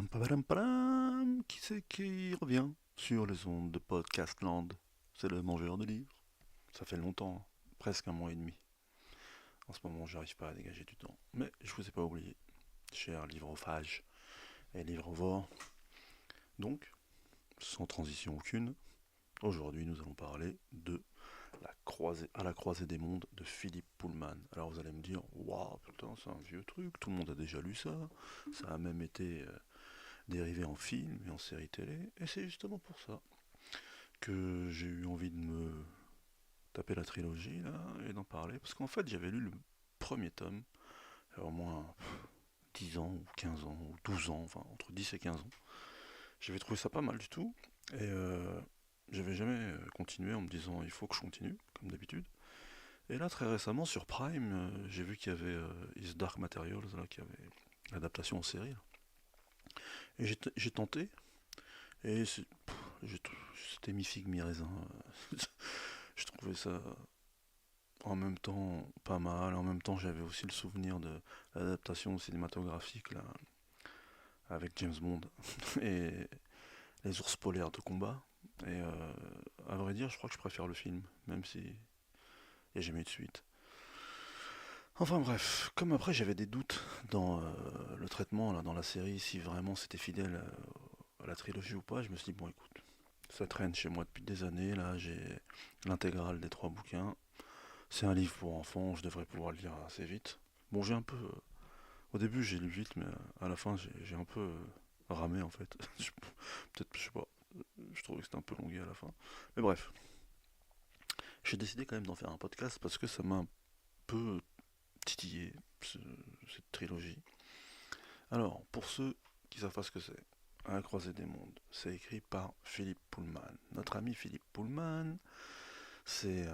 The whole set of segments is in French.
Pam, pam, pam, pam. Qui c'est qui revient sur les ondes de Podcastland? C'est le mangeur de livres. Ça fait longtemps, presque un mois et demi. En ce moment, j'arrive pas à dégager du temps. Mais je vous ai pas oublié, cher livrophage et livrovore. Donc, sans transition aucune, aujourd'hui nous allons parler de à la croisée des mondes de Philippe Pullman. Alors vous allez me dire, waouh, putain, c'est un vieux truc, tout le monde a déjà lu ça. Ça a même été dérivé en film et en série télé. Et c'est justement pour ça que j'ai eu envie de me taper la trilogie là et d'en parler. Parce qu'en fait, j'avais lu le premier tome, il y a au moins 10 ans, ou 15 ans, ou 12 ans, enfin entre 10 et 15 ans. J'avais trouvé ça pas mal du tout. Et j'avais jamais continué en me disant il faut que je continue, comme d'habitude. Et là, très récemment, sur Prime, j'ai vu qu'il y avait Is Dark Materials, là, qui avait l'adaptation en série. Là. Et j'ai tenté, et c'était mi-figue, mi-raisin. Je trouvais ça en même temps pas mal. En même temps, j'avais aussi le souvenir de l'adaptation cinématographique là, avec James Bond et les ours polaires de combat. Et à vrai dire, je crois que je préfère le film, même si il n'y a jamais eu de suite. Enfin bref, comme après j'avais des doutes dans le traitement, là, dans la série, si vraiment c'était fidèle à la trilogie ou pas, je me suis dit, bon écoute, ça traîne chez moi depuis des années, là j'ai l'intégrale des trois bouquins. C'est un livre pour enfants, je devrais pouvoir le lire assez vite. Bon, j'ai un peu. Au début, j'ai lu vite, mais à la fin, j'ai un peu ramé en fait. Peut-être, je sais pas, je trouvais que c'était un peu longué à la fin. Mais bref, j'ai décidé quand même d'en faire un podcast parce que ça m'a un peu titillé, ce- cette trilogie. Alors, pour ceux qui savent pas ce que c'est, À la croisée des mondes, c'est écrit par Philippe Pullman. Notre ami Philippe Pullman, c'est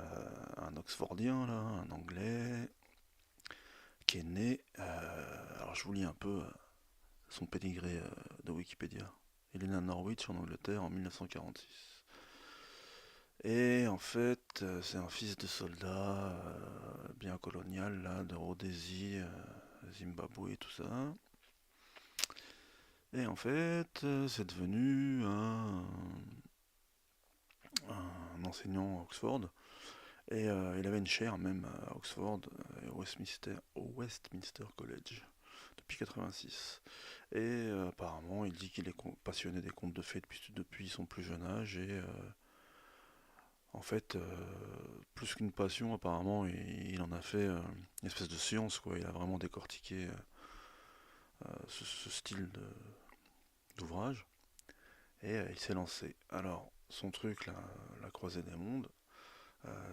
un Oxfordien, là, un Anglais, qui est né. Alors je vous lis un peu son pédigré de Wikipédia. Il est né à Norwich en Angleterre en 1946. Et en fait, c'est un fils de soldat bien colonial là, de Rhodésie, Zimbabwe et tout ça. Et en fait, c'est devenu un enseignant à Oxford. Et il avait une chaire même à Oxford, au Westminster College, depuis 86. Et apparemment, il dit qu'il est passionné des contes de fées depuis son plus jeune âge. Et en fait, plus qu'une passion, apparemment, il en a fait une espèce de science, quoi. Il a vraiment décortiqué ce style d'ouvrage. Et il s'est lancé. Alors, son truc, la croisée des mondes,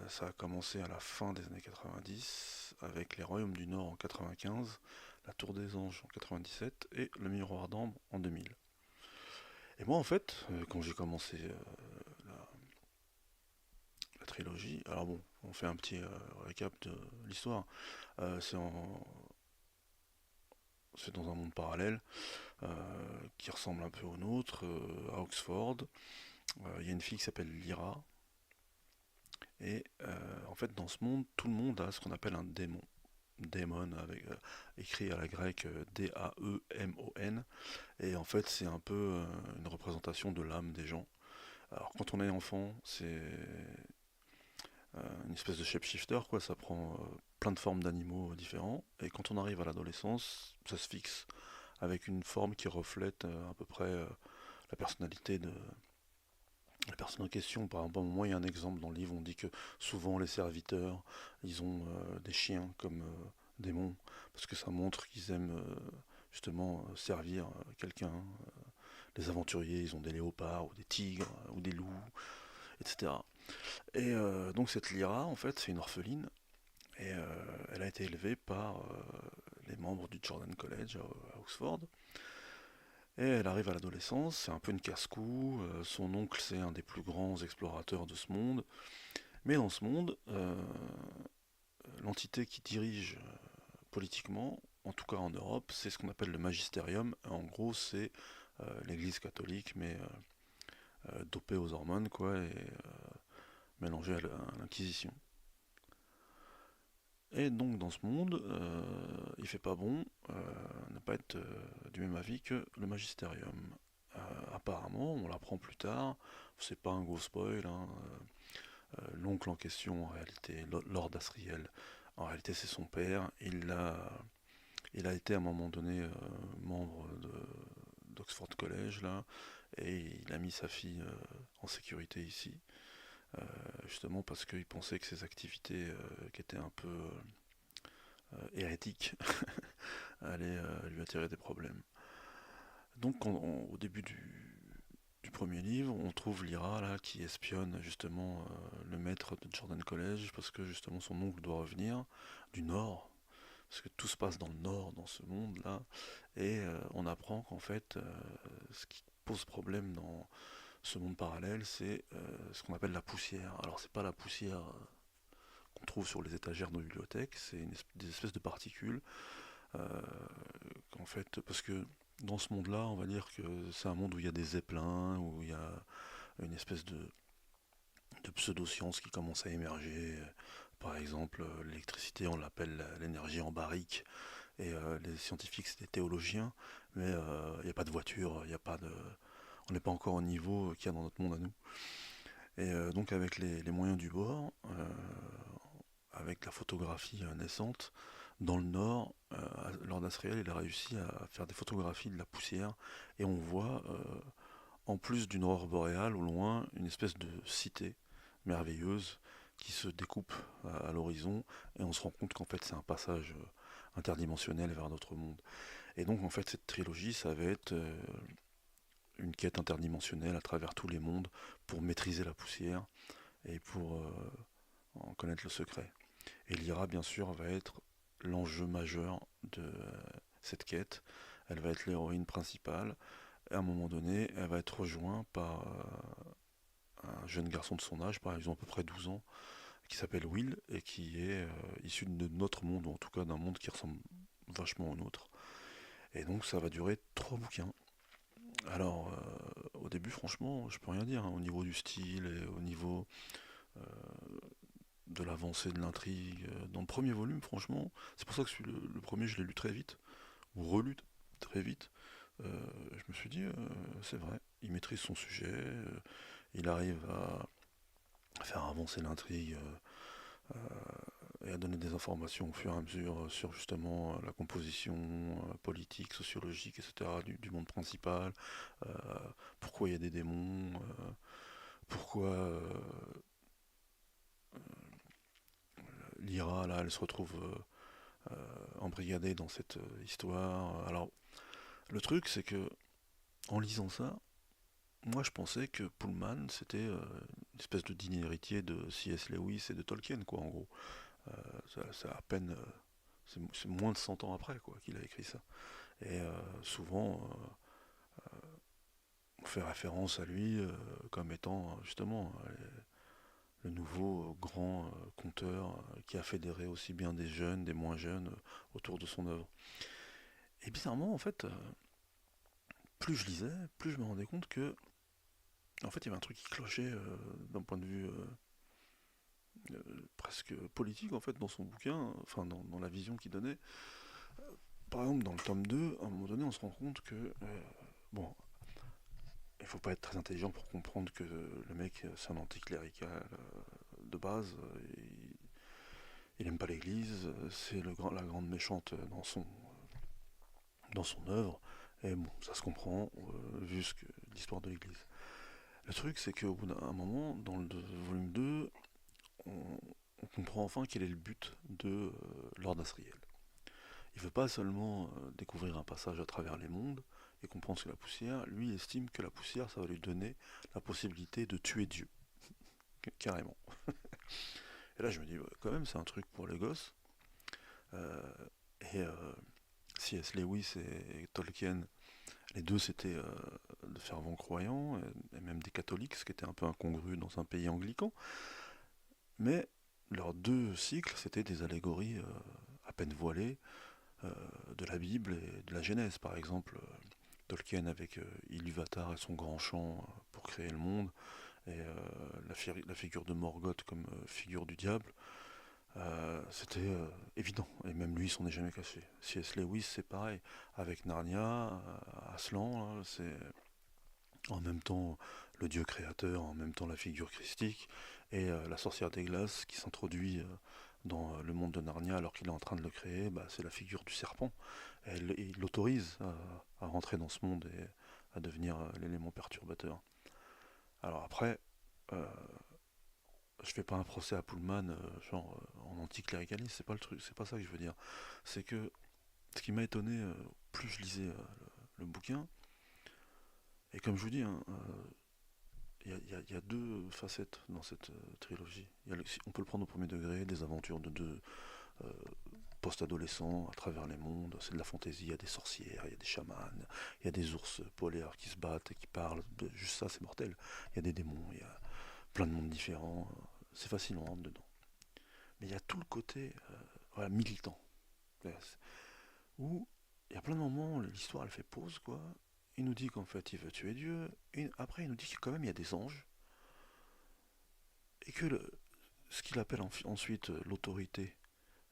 ça a commencé à la fin des années 90, avec les Royaumes du Nord en 95, la Tour des Anges en 97 et le Miroir d'Ambre en 2000. Et moi, en fait, quand j'ai commencé la trilogie, alors bon, on fait un petit récap de l'histoire. Euh, c'est en- c'est dans un monde parallèle euh, qui ressemble un peu au nôtre, à Oxford. Il y a une fille qui s'appelle Lyra. Et en fait, dans ce monde, tout le monde a ce qu'on appelle un démon. Démon, avec, écrit à la grecque Daemon. Et en fait, c'est un peu une représentation de l'âme des gens. Alors, quand on est enfant, c'est une espèce de shapeshifter, quoi. Ça prend plein de formes d'animaux différents. Et quand on arrive à l'adolescence, ça se fixe avec une forme qui reflète à peu près la personnalité de la personne en question. Par exemple, moi, il y a un exemple dans le livre, on dit que souvent les serviteurs, ils ont des chiens comme démons, parce que ça montre qu'ils aiment justement servir quelqu'un. Les aventuriers, ils ont des léopards, ou des tigres, ou des loups, etc. Et donc cette Lyra, en fait, c'est une orpheline, et elle a été élevée par les membres du Jordan College à Oxford. Et elle arrive à l'adolescence, c'est un peu une casse-cou, son oncle c'est un des plus grands explorateurs de ce monde, mais dans ce monde, l'entité qui dirige politiquement, en tout cas en Europe, c'est ce qu'on appelle le magisterium. En gros, c'est l'Église catholique, mais dopée aux hormones, quoi, et mélangée à l'Inquisition. Et donc dans ce monde, il fait pas bon, ne pas être du même avis que le Magisterium. Apparemment, on l'apprend plus tard, c'est pas un gros spoil, hein, l'oncle en question, en réalité, Lord Asriel, en réalité c'est son père, il a été à un moment donné membre d'Oxford College, là, et il a mis sa fille en sécurité ici, justement parce qu'il pensait que ses activités qui étaient un peu hérétiques allaient lui attirer des problèmes. Donc au début du premier livre, on trouve Lyra là qui espionne justement le maître de Jordan College parce que justement son oncle doit revenir du nord, parce que tout se passe dans le nord dans ce monde là, et on apprend qu'en fait ce qui pose problème dans ce monde parallèle, c'est ce qu'on appelle la poussière. Alors c'est pas la poussière qu'on trouve sur les étagères de nos bibliothèques, c'est des espèces de particules euh, en fait, parce que dans ce monde-là, on va dire que c'est un monde où il y a des zeppelins, où il y a une espèce de pseudo-science qui commence à émerger. Par exemple, l'électricité, on l'appelle l'énergie en barrique, et les scientifiques, c'est des théologiens, mais il n'y a pas de voiture, il n'y a pas de... On n'est pas encore au niveau qu'il y a dans notre monde à nous. Et donc avec les moyens du bord, avec la photographie naissante, dans le nord, Lord Asriel, il a réussi à faire des photographies de la poussière, et on voit, en plus d'une aurore boréale, au loin, une espèce de cité merveilleuse qui se découpe à l'horizon, et on se rend compte qu'en fait c'est un passage interdimensionnel vers notre monde. Et donc en fait cette trilogie, ça va être une quête interdimensionnelle à travers tous les mondes pour maîtriser la poussière et pour en connaître le secret. Et Lyra, bien sûr, va être l'enjeu majeur de cette quête. Elle va être l'héroïne principale. Et à un moment donné, elle va être rejointe par un jeune garçon de son âge, par exemple à peu près 12 ans, qui s'appelle Will et qui est issu de notre monde, ou en tout cas d'un monde qui ressemble vachement au nôtre. Et donc ça va durer 3 bouquins. Alors, au début, franchement, je peux rien dire, hein, au niveau du style et au niveau euh, de l'avancée de l'intrigue. Dans le premier volume, franchement, c'est pour ça que le premier, je l'ai lu très vite, ou relu très vite. Je me suis dit, c'est vrai, il maîtrise son sujet, il arrive à faire avancer l'intrigue et à donner des informations au fur et à mesure sur justement la composition politique, sociologique, etc. du monde principal, euh, pourquoi il y a des démons, pourquoi Lyra, là, elle se retrouve embrigadée dans cette histoire. Alors, le truc, c'est que en lisant ça, moi je pensais que Pullman c'était une espèce de digne héritier de C.S. Lewis et de Tolkien, quoi, en gros. C'est à peine. C'est moins de 100 ans après, quoi, qu'il a écrit ça. Et souvent, on fait référence à lui comme étant justement le nouveau grand conteur qui a fédéré aussi bien des jeunes, des moins jeunes autour de son œuvre. Et bizarrement, en fait, plus je lisais, plus je me rendais compte que, en fait, il y avait un truc qui clochait d'un point de vue presque politique, en fait, dans son bouquin, enfin, dans la vision qu'il donnait. Par exemple, dans le tome 2, à un moment donné, on se rend compte que, bon, il faut pas être très intelligent pour comprendre que le mec, c'est un anticlérical de base, il aime pas l'église, c'est la grande méchante dans son œuvre, et bon, ça se comprend, vu l'histoire de l'église. Le truc, c'est qu'au bout d'un moment, dans le volume 2, on, on comprend enfin quel est le but de Lord Asriel. Il veut pas seulement découvrir un passage à travers les mondes et comprendre ce que la poussière, lui estime que la poussière, ça va lui donner la possibilité de tuer Dieu, carrément. Et là, je me dis, ouais, quand même, c'est un truc pour les gosses. Euh, et C.S. Lewis et Tolkien, les deux, c'était de fervents croyants, et même des catholiques, ce qui était un peu incongru dans un pays anglican. Mais leurs deux cycles, c'était des allégories à peine voilées euh, de la Bible et de la Genèse. Par exemple, Tolkien avec Ilúvatar et son grand chant pour créer le monde, et la figure de Morgoth comme figure du diable. C'était évident, et même lui il s'en est jamais caché. C.S. Lewis c'est pareil, avec Narnia, Aslan, là, c'est en même temps le dieu créateur, en même temps la figure christique, et la sorcière des glaces qui s'introduit dans le monde de Narnia alors qu'il est en train de le créer, bah, c'est la figure du serpent. Et il l'autorise à rentrer dans ce monde et à devenir l'élément perturbateur. Alors après, euh, je fais pas un procès à Pullman, en anticléricalisme, c'est pas le truc, c'est pas ça que je veux dire. C'est que ce qui m'a étonné, plus je lisais le bouquin, et comme je vous dis, hein, il y a deux facettes dans cette trilogie. On peut le prendre au premier degré, des aventures de deux euh, post-adolescents à travers les mondes. C'est de la fantaisie, il y a des sorcières, il y a des chamans, il y a des ours polaires qui se battent et qui parlent. Juste ça, c'est mortel. Il y a des démons, il y a plein de mondes différents. C'est facile, on rentre dedans. Mais il y a tout le côté voilà, militant. Où il y a plein de moments où l'histoire elle fait pause, quoi. Il nous dit qu'en fait il veut tuer Dieu. Et après, il nous dit que quand même il y a des anges. Et que ce qu'il appelle ensuite l'autorité,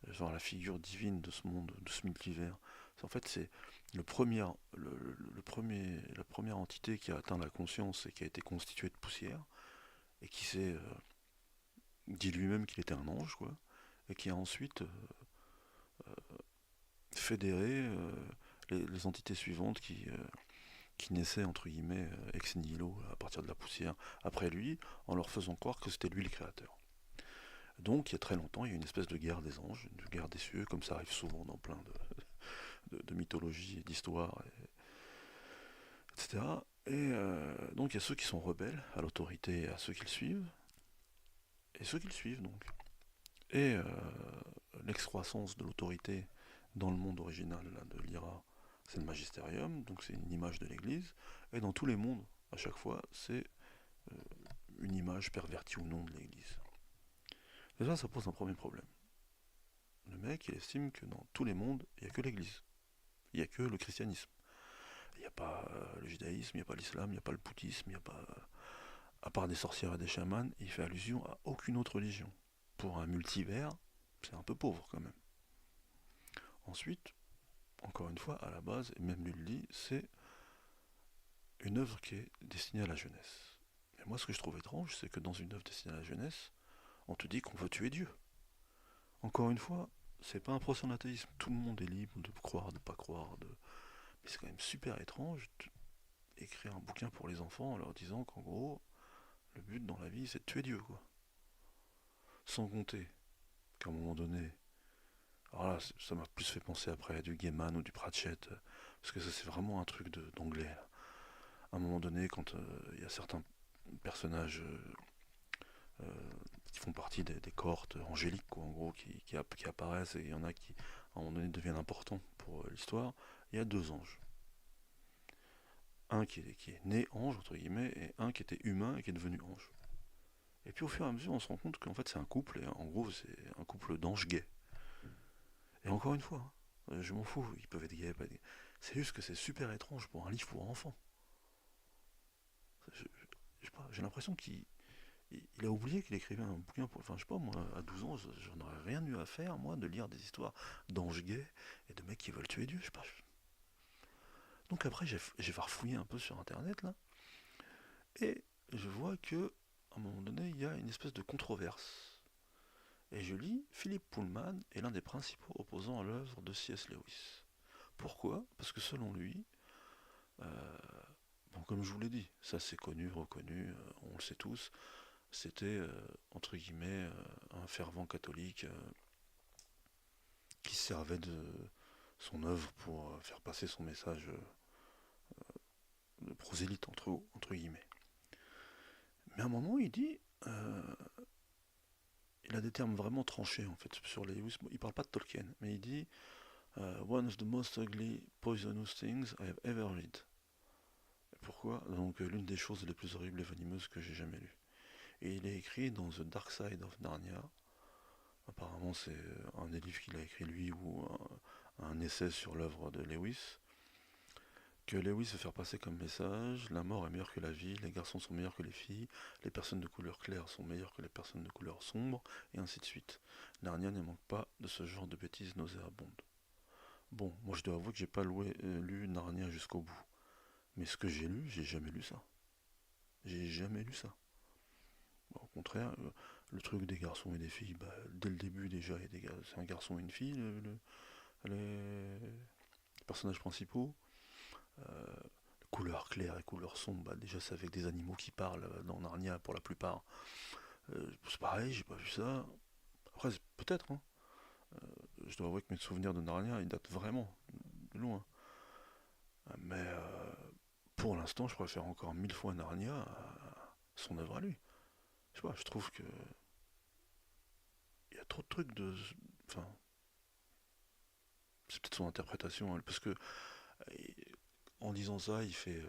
genre la figure divine de ce monde, de ce multivers, en fait c'est le premier, la première entité qui a atteint la conscience et qui a été constituée de poussière, et qui s'est dit lui-même qu'il était un ange, quoi, et qui a ensuite fédéré les entités suivantes qui naissaient entre guillemets ex nihilo à partir de la poussière après lui, en leur faisant croire que c'était lui le créateur. Donc il y a très longtemps, il y a une espèce de guerre des anges, une guerre des cieux, comme ça arrive souvent dans plein de mythologies et d'histoires, etc. Et donc il y a ceux qui sont rebelles à l'autorité et à ceux qui le suivent, et ceux qui le suivent donc. Et l'excroissance de l'autorité dans le monde original là, de l'IRA, c'est le magistérium, donc c'est une image de l'Église, et dans tous les mondes, à chaque fois, c'est euh, une image pervertie ou non de l'Église. Déjà, ça pose un premier problème. Le mec, il estime que dans tous les mondes, il n'y a que l'Église, il n'y a que le christianisme. Il n'y a pas le judaïsme, il n'y a pas l'islam, il n'y a pas le bouddhisme, il n'y a pas... à part des sorcières et des chamans, il fait allusion à aucune autre religion. Pour un multivers, c'est un peu pauvre quand même. Ensuite, encore une fois, à la base, et même lui le dit, c'est une œuvre qui est destinée à la jeunesse. Et moi, ce que je trouve étrange, c'est que dans une œuvre destinée à la jeunesse, on te dit qu'on veut tuer Dieu. Encore une fois, c'est pas un procès en athéisme. Tout le monde est libre de croire, de pas croire. Mais c'est quand même super étrange d'écrire un bouquin pour les enfants en leur disant qu'en gros, le but dans la vie, c'est de tuer Dieu, quoi. Sans compter qu'à un moment donné, alors là, ça m'a plus fait penser après à du Gaiman ou du Pratchett, parce que ça, c'est vraiment un truc d'anglais. À un moment donné, quand il y a certains personnages qui font partie des cohortes angéliques, quoi, en gros, qui apparaissent, et il y en a qui, à un moment donné, deviennent importants pour l'histoire, il y a deux anges. Un qui est né ange, entre guillemets, et un qui était humain et qui est devenu ange. Et puis au fur et à mesure, on se rend compte qu'en fait, c'est un couple, et en gros, c'est un couple d'anges gays. Et encore une fois, hein, je m'en fous, ils peuvent être gays, pas gays. C'est juste que c'est super étrange pour un livre pour enfants. Je sais pas, j'ai l'impression qu'il a oublié qu'il écrivait un bouquin pour. Enfin, je sais pas, moi, à 12 ans, j'en aurais rien eu à faire, moi, de lire des histoires d'anges gays et de mecs qui veulent tuer Dieu, je sais pas. Donc après, j'ai farfouillé un peu sur internet, là, et je vois que, à un moment donné, il y a une espèce de controverse. Et je lis Philip Pullman est l'un des principaux opposants à l'œuvre de C.S. Lewis. Pourquoi? Parce que selon lui, euh, bon, comme je vous l'ai dit, ça c'est connu, reconnu, on le sait tous, c'était, entre guillemets, un fervent catholique qui servait de son œuvre pour faire passer son message de prosélyte, entre guillemets. Mais à un moment, il dit, il a des termes vraiment tranchés en fait sur les. Il parle pas de Tolkien, mais il dit One of the most ugly, poisonous things I have ever read. Et pourquoi? Donc l'une des choses les plus horribles et venimeuses que j'ai jamais lues. Et il est écrit dans The Dark Side of Narnia. Apparemment, c'est un des livres qu'il a écrit lui ou un essai sur l'œuvre de Lewis. Que Lewis veut faire passer comme message, la mort est meilleure que la vie, les garçons sont meilleurs que les filles, les personnes de couleur claire sont meilleures que les personnes de couleur sombre, et ainsi de suite. Narnia ne manque pas de ce genre de bêtises nauséabondes. Bon, moi je dois avouer que j'ai pas lu Narnia jusqu'au bout. Mais ce que j'ai lu, j'ai jamais lu ça. J'ai jamais lu ça. Bon, au contraire, le truc des garçons et des filles, bah, dès le début déjà, c'est un garçon et une fille, les personnages principaux. Euh, Couleur claire et couleur sombre, bah, déjà c'est avec des animaux qui parlent dans Narnia pour la plupart. C'est pareil, j'ai pas vu ça. Après, peut-être, hein. Je dois avouer que mes souvenirs de Narnia, ils datent vraiment de loin. Mais pour l'instant, je préfère encore mille fois Narnia à son œuvre à lui. Je sais pas, je trouve que il y a trop de trucs de. Enfin, c'est peut-être son interprétation, hein, parce que en disant ça, il fait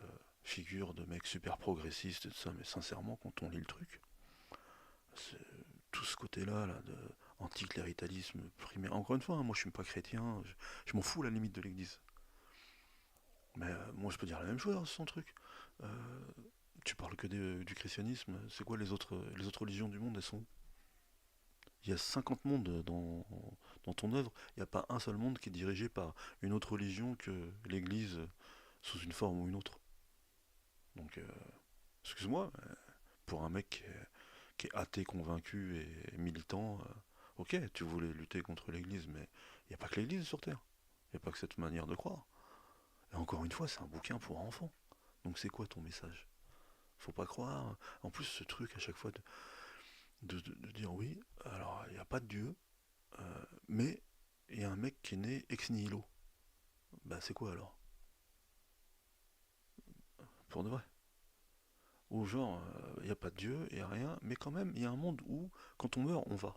figure de mec super progressiste et tout ça, mais sincèrement, quand on lit le truc, c'est tout ce côté-là, là, de anticléricalisme primaire. Encore une fois, hein, moi je suis pas chrétien, je m'en fous à la limite de l'église. Mais moi je peux dire la même chose, hein, c'est son truc. Euh, Tu parles que du christianisme, c'est quoi les autres religions du monde, elles sont où? Il y a 50 mondes dans ton œuvre, il n'y a pas un seul monde qui est dirigé par une autre religion que l'église sous une forme ou une autre. Donc, excuse-moi, pour un mec qui est athée convaincu et militant, ok, tu voulais lutter contre l'église, mais il n'y a pas que l'église sur Terre. Il n'y a pas que cette manière de croire. Et encore une fois, c'est un bouquin pour enfants. Donc c'est quoi ton message? Faut pas croire. En plus, ce truc à chaque fois de dire oui, alors il n'y a pas de Dieu, mais il y a un mec qui est né ex nihilo. Bah c'est quoi alors? Pour de vrai. Ou genre, il n'y a pas de Dieu, il n'y a rien, mais quand même, il y a un monde où, quand on meurt, on va.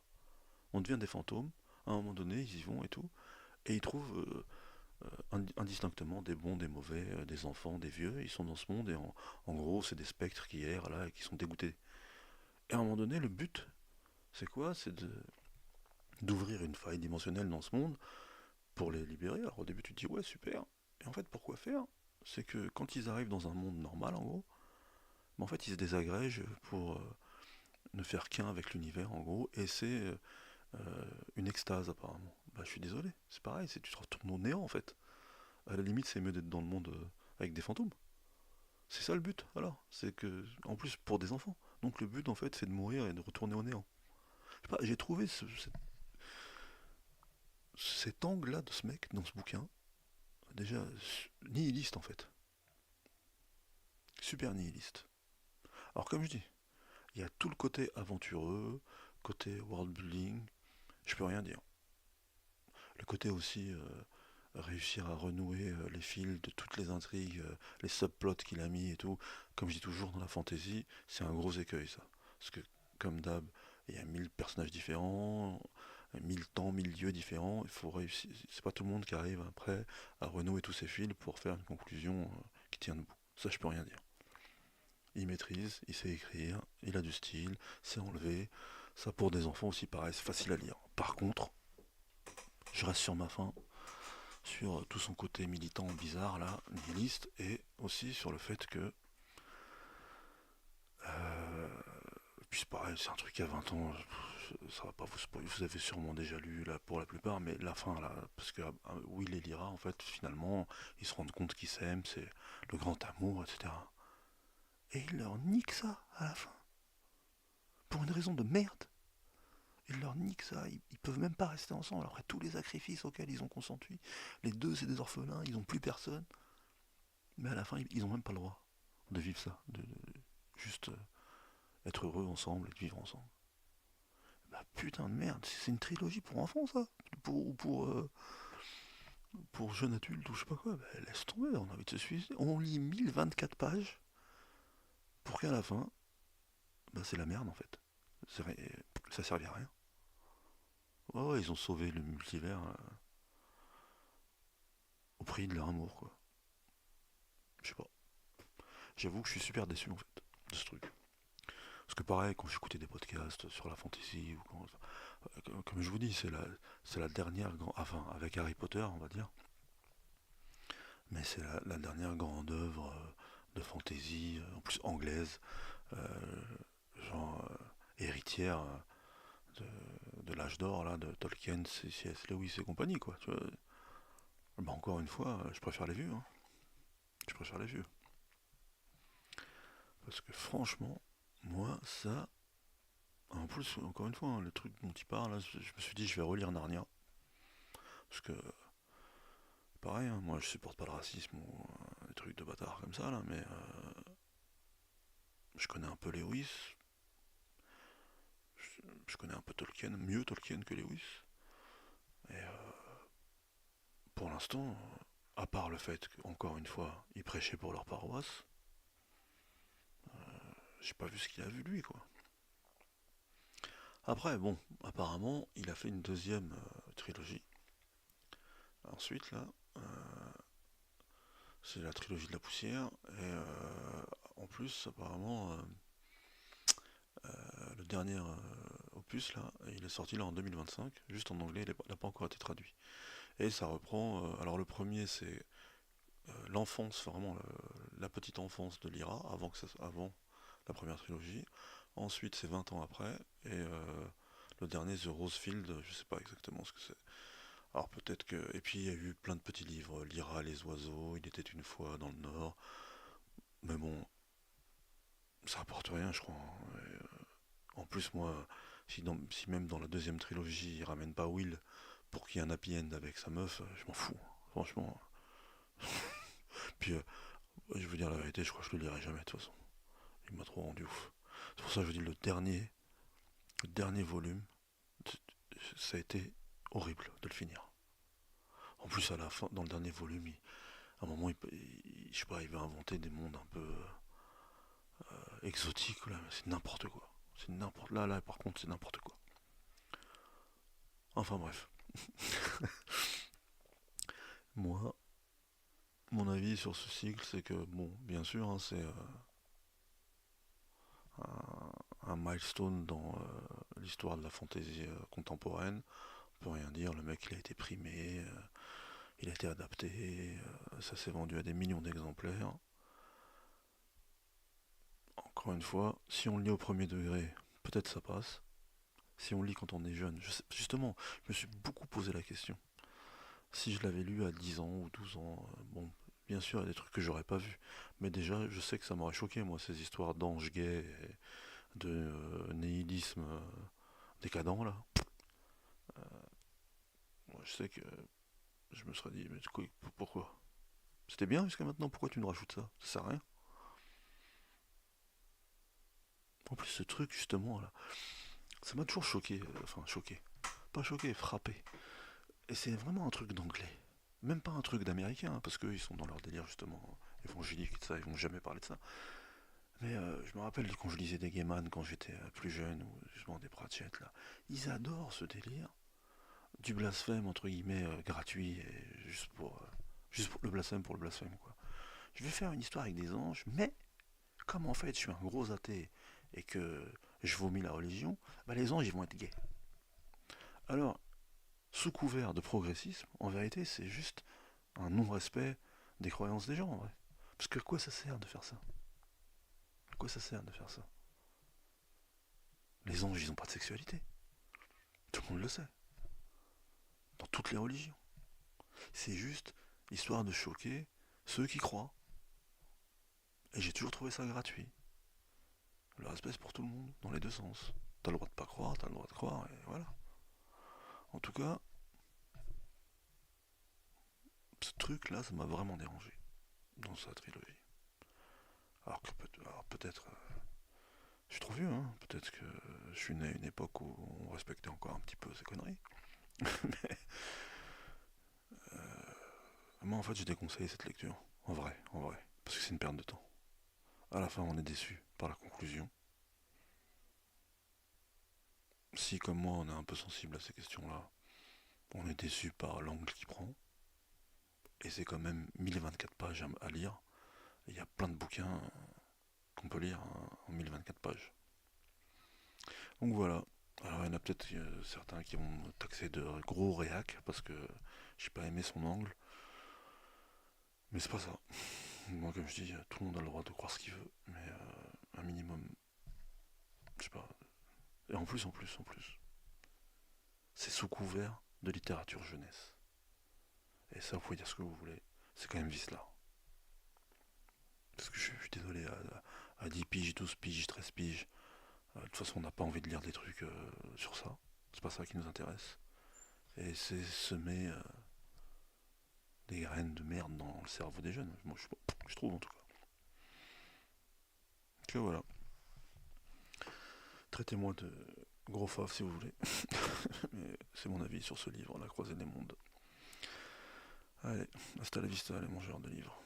On devient des fantômes, à un moment donné, ils y vont et tout, et ils trouvent indistinctement des bons, des mauvais, des enfants, des vieux, ils sont dans ce monde, et en gros, c'est des spectres qui errent là, et qui sont dégoûtés. Et à un moment donné, le but, c'est quoi? D'ouvrir une faille dimensionnelle dans ce monde pour les libérer. Alors au début, tu te dis, ouais, super. Et en fait, pourquoi faire? C'est que quand ils arrivent dans un monde normal, en gros, mais en fait, ils se désagrègent pour ne faire qu'un avec l'univers, en gros, et c'est une extase, apparemment. Bah, je suis désolé, c'est pareil, tu te retournes au néant, en fait. À la limite, c'est mieux d'être dans le monde avec des fantômes. C'est ça le but, alors. C'est que, en plus, pour des enfants. Donc le but, en fait, c'est de mourir et de retourner au néant. Je sais pas, j'ai trouvé cet angle-là de ce mec dans ce bouquin, déjà nihiliste, en fait. Super nihiliste. Alors, comme je dis, il y a tout le côté aventureux, côté world building, je peux rien dire. Le côté aussi réussir à renouer les fils de toutes les intrigues, les subplots qu'il a mis et tout. Comme je dis toujours dans la fantasy, c'est un gros écueil ça. Parce que comme d'hab, il y a 1000 personnages différents, 1000 temps, 1000 lieux différents. Il faut réussir. C'est pas tout le monde qui arrive après à renouer tous ces fils pour faire une conclusion qui tient debout. Ça, je peux rien dire. Il maîtrise, il sait écrire, il a du style, c'est enlevé. Ça pour des enfants aussi pareil, c'est facile à lire. Par contre, je reste sur ma faim sur tout son côté militant bizarre là, nihiliste, et aussi sur le fait que euh, puis c'est pareil, c'est un truc à 20 ans, ça va pas vous spoiler, vous avez sûrement déjà lu là pour la plupart, mais la fin là, parce que Will et Lyra en fait finalement ils se rendent compte qu'ils s'aiment, c'est le grand amour, etc. Et ils leur niquent ça à la fin, pour une raison de merde. Ils leur niquent ça, ils peuvent même pas rester ensemble après tous les sacrifices auxquels ils ont consenti. Les deux c'est des orphelins, ils ont plus personne. Mais à la fin, ils ont même pas le droit de vivre ça, de juste être heureux ensemble et de vivre ensemble. Bah putain de merde, c'est une trilogie pour enfants ça, pour jeunes adultes ou je sais pas quoi. Bah, laisse tomber, on a envie de se suicider. On lit 1024 pages pour qu'à la fin, bah c'est la merde en fait. Ça servait à rien. Ouais, ouais, ils ont sauvé le multivers au prix de leur amour quoi. Je sais pas. J'avoue que je suis super déçu en fait de ce truc. Parce que pareil, quand j'écoutais des podcasts sur la fantasy, ou comme je vous dis, c'est la dernière, enfin avec Harry Potter, on va dire, mais c'est la dernière grande œuvre de fantasy, en plus anglaise, euh, genre héritière de l'âge d'or là, de Tolkien, C.S. Lewis et compagnie, quoi. Tu vois. Bah, encore une fois, je préfère les vues, hein. Je préfère les vues. Parce que franchement, moi, ça. En plus, encore une fois, hein, le truc dont il parle, là, je me suis dit, je vais relire Narnia. Parce que, pareil, hein, moi, je supporte pas le racisme ou des trucs de bâtard comme ça, là, mais je connais un peu Lewis. Je connais un peu Tolkien, mieux Tolkien que Lewis. Et pour l'instant, à part le fait qu'encore une fois, ils prêchaient pour leur paroisse, j'ai pas vu ce qu'il a vu lui, quoi. Après, bon, apparemment, il a fait une deuxième trilogie. Ensuite, là, euh, c'est la trilogie de la poussière. Et en plus, apparemment, le dernier opus, là, il est sorti là en 2025, juste en anglais, il n'a pas encore été traduit. Et ça reprend. Alors, le premier, c'est l'enfance, vraiment la petite enfance de Lyra, avant la première trilogie. Ensuite, c'est 20 ans après. Et le dernier, The Rosefield, je sais pas exactement ce que c'est. Alors peut-être que. Et puis il y a eu plein de petits livres, Lyra, les oiseaux, il était une fois dans le Nord. Mais bon, ça apporte rien, je crois, hein. Et, en plus, moi, si même dans la deuxième trilogie, il ramène pas Will pour qu'il y ait un happy end avec sa meuf, je m'en fous, franchement. Puis, je veux dire la vérité, je crois que je le lirai jamais de toute façon. Il m'a trop rendu ouf. C'est pour ça que je dis le dernier volume, ça a été horrible de le finir. En plus, à la fin, dans le dernier volume, à un moment, je sais pas, il va inventer des mondes un peu exotiques. Là, c'est n'importe quoi. C'est n'importe. Là, par contre, c'est n'importe quoi. Enfin bref, moi, mon avis sur ce cycle, c'est que bon, bien sûr, hein, c'est un milestone dans l'histoire de la fantaisie contemporaine. On peut rien dire. Le mec, il a été primé, il a été adapté, ça s'est vendu à des millions d'exemplaires. Encore une fois, si on le lit au premier degré, peut-être ça passe. Si on lit quand on est jeune, justement, je me suis beaucoup posé la question. Si je l'avais lu à 10 ans ou 12 ans, bon, bien sûr, il y a des trucs que j'aurais pas vus. Mais déjà, je sais que ça m'aurait choqué, moi, ces histoires d'anges gays et de nihilisme décadent, là. Moi, je sais que je me serais dit, mais pourquoi? C'était bien jusqu'à maintenant, pourquoi tu nous rajoutes ça? Ça sert à rien. En plus, ce truc, justement, là, ça m'a toujours choqué, enfin, choqué. Pas choqué, frappé. Et c'est vraiment un truc d'anglais. Même pas un truc d'américain, hein, parce qu'ils sont dans leur délire, justement, évangélique et tout ça, ils vont jamais parler de ça. Mais je me rappelle quand je lisais des Gaiman quand j'étais plus jeune, ou justement des Pratchett, là. Ils adorent ce délire du blasphème, entre guillemets, gratuit, et juste pour le blasphème pour le blasphème, quoi. Je vais faire une histoire avec des anges, mais comme en fait je suis un gros athée et que je vomis la religion, bah les anges ils vont être gays. Alors, sous couvert de progressisme, en vérité c'est juste un non-respect des croyances des gens, en vrai. Parce que à quoi ça sert de faire ça? À quoi ça sert de faire ça? Les anges ils ont pas de sexualité. Tout le monde le sait. Dans toutes les religions. C'est juste histoire de choquer ceux qui croient. Et j'ai toujours trouvé ça gratuit. Le respect c'est pour tout le monde, dans les deux sens. T'as le droit de pas croire, t'as le droit de croire, et voilà. En tout cas, ce truc là, ça m'a vraiment dérangé dans sa trilogie. Alors peut-être, je suis trop vieux, hein. Peut-être que je suis né à une époque où on respectait encore un petit peu ces conneries. Mais moi, en fait, j'ai déconseillé cette lecture. En vrai. Parce que c'est une perte de temps. À la fin, on est déçu par la conclusion. Si, comme moi, on est un peu sensible à ces questions-là, on est déçu par l'angle qu'il prend. Et c'est quand même 1024 pages à lire. Il y a plein de bouquins qu'on peut lire en 1024 pages. Donc voilà. Alors il y en a peut-être certains qui vont taxer de gros réac parce que j'ai pas aimé son angle. Mais c'est pas ça. Moi, comme je dis, tout le monde a le droit de croire ce qu'il veut, mais un minimum, je sais pas. Et en plus, c'est sous couvert de littérature jeunesse. Et ça, vous pouvez dire ce que vous voulez, c'est quand même vice-là. Parce que je suis désolé, à 10 piges, 12 piges, 13 piges, de toute façon, on n'a pas envie de lire des trucs sur ça. C'est pas ça qui nous intéresse. Et c'est semer des graines de merde dans le cerveau des jeunes. Moi, je trouve en tout cas. Que voilà. Traitez-moi de gros fave si vous voulez. Mais c'est mon avis sur ce livre, La croisée des mondes. Allez, hasta la vista, les mangeurs de livres.